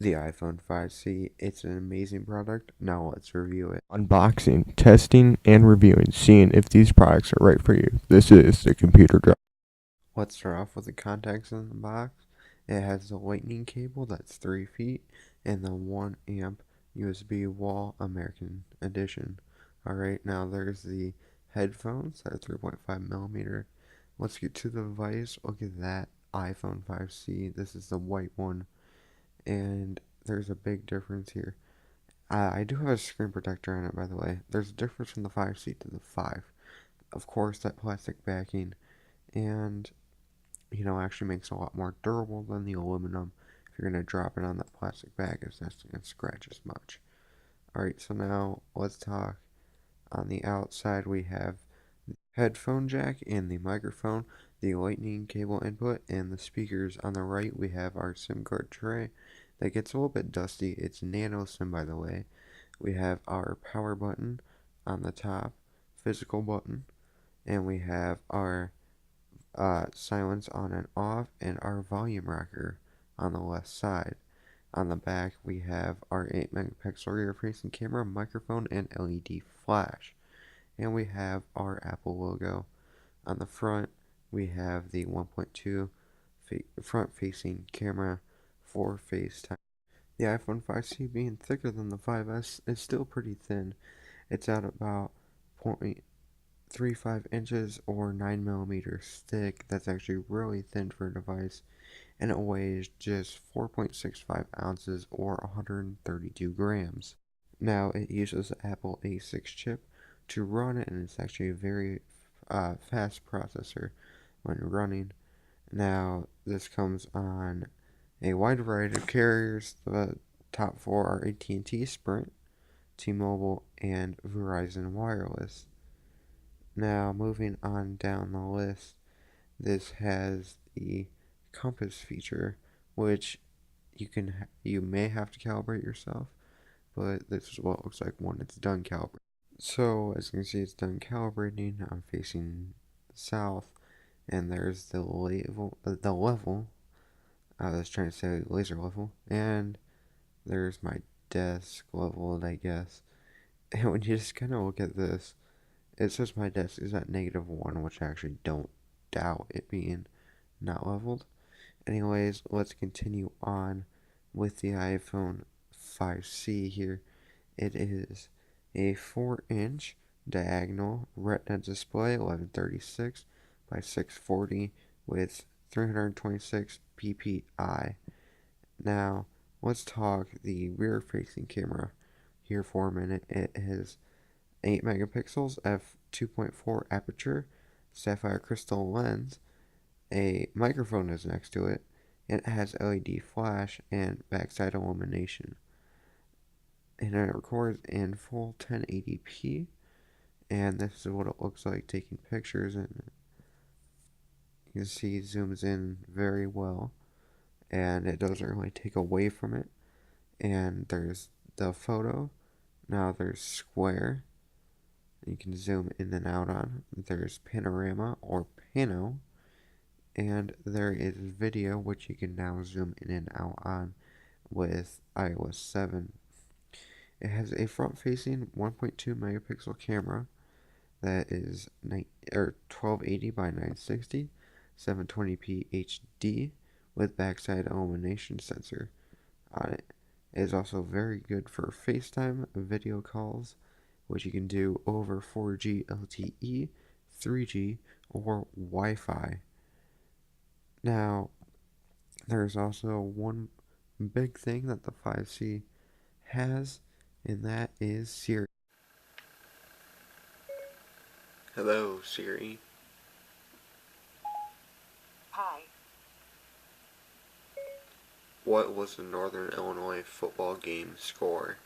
The iPhone 5C, it's an amazing product. Now let's review it. Unboxing, testing, and reviewing, seeing if these products are right for you. This is the Computer Drop. Let's start off with the contacts in the box. It has the lightning cable that's 3 feet and the 1 amp USB wall American edition. Alright, now there's the headphones that are 3.5 millimeter. Let's get to the device. Look at that iPhone 5C. This is the white one, and there's a big difference here. I do have a screen protector on it, by the way. There's a difference from the 5C to the 5. Of course, that plastic backing and actually makes it a lot more durable than the aluminum. If you're going to drop it on that plastic bag, it's not going to scratch as much. Alright, so now let's talk. On the outside, we have the headphone jack and the microphone, the lightning cable input, and the speakers. On the right, we have our SIM card tray that gets a little bit dusty. It's nano SIM, by the way. We have our power button on the top, physical button, and we have our silence on and off, and our volume rocker on the left side. On the back, we have our 8 megapixel rear facing camera, microphone, and LED flash. And we have our Apple logo. On the front, we have the 1.2 front facing camera for FaceTime. The iPhone 5C, being thicker than the 5S, is still pretty thin. It's at about 0.35 inches or 9 millimeters thick. That's actually really thin for a device, and it weighs just 4.65 ounces or 132 grams. Now, it uses the Apple A6 chip to run it, and it's actually a very fast processor when running. Now, this comes on a wide variety of carriers. The top four are AT&T, Sprint, T-Mobile, and Verizon Wireless. Now, moving on down the list, this has the compass feature, which you may have to calibrate yourself, but this is what it looks like when it's done calibrating. So as you can see, it's done calibrating. I'm facing south, and there's the level. I was trying to say laser level, and there's my desk level, I guess. And when you just kind of look at this, it says my desk is at -1, which I actually don't doubt it being not leveled. Anyways, let's continue on with the iPhone 5C here. It is a 4-inch diagonal Retina display, 1136 by 640 with 326 ppi. Now, let's talk the rear-facing camera here for a minute. It has 8 megapixels, f2.4 aperture, sapphire crystal lens. A microphone is next to it. It has LED flash and backside illumination. And it records in full 1080p. And this is what it looks like taking pictures. And you can see it zooms in very well. And it doesn't really take away from it. And there's the photo. Now there's square. You can zoom in and out on. There's panorama or pano. And there is video, which you can now zoom in and out on with iOS 7. It has a front-facing 1.2 megapixel camera that is 1280 by 960, 720p HD with backside illumination sensor on it. It is also very good for FaceTime video calls, which you can do over 4G LTE, 3G, or Wi-Fi. Now, there's also one big thing that the 5C has, and that is Siri. Hello, Siri. Hi. What was the Northern Illinois football game score?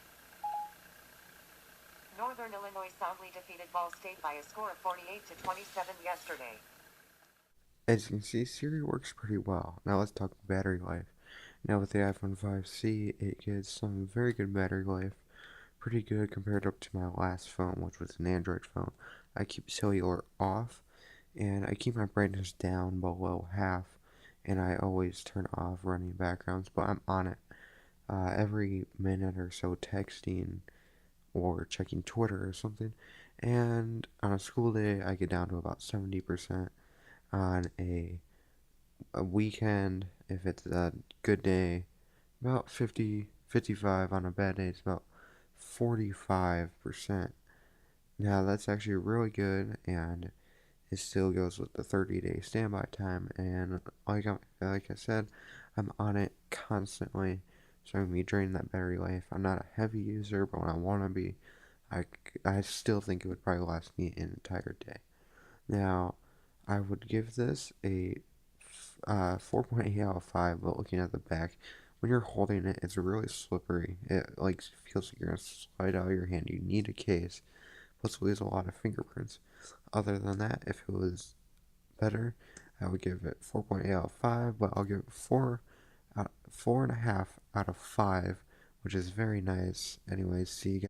Northern Illinois soundly defeated Ball State by a score of 48-27 yesterday. As you can see, Siri works pretty well. Now let's talk battery life. Now with the iPhone 5C, it gets some very good battery life. Pretty good compared up to my last phone, which was an Android phone. I keep cellular off, and I keep my brightness down below half, and I always turn off running backgrounds, but I'm on it. every minute or so texting or checking Twitter or something. And on a school day, I get down to about 70%. On a weekend, if it's a good day, about 50, 55. On a bad day, it's about 45%. Now, that's actually really good, and it still goes with the 30-day standby time. And like I said, I'm on it constantly, so I'm draining that battery life. I'm not a heavy user, but when I want to be, I, I still think it would probably last me an entire day. Now, I would give this a 4.8 out of 5, but looking at the back, when you're holding it, it's really slippery. It like feels like you're gonna slide out of your hand. You need a case, plus it leaves a lot of fingerprints. Other than that, if it was better, I would give it 4.8 out of 5, but I'll give it 4.5 out of 5, which is very nice. Anyways, see you guys.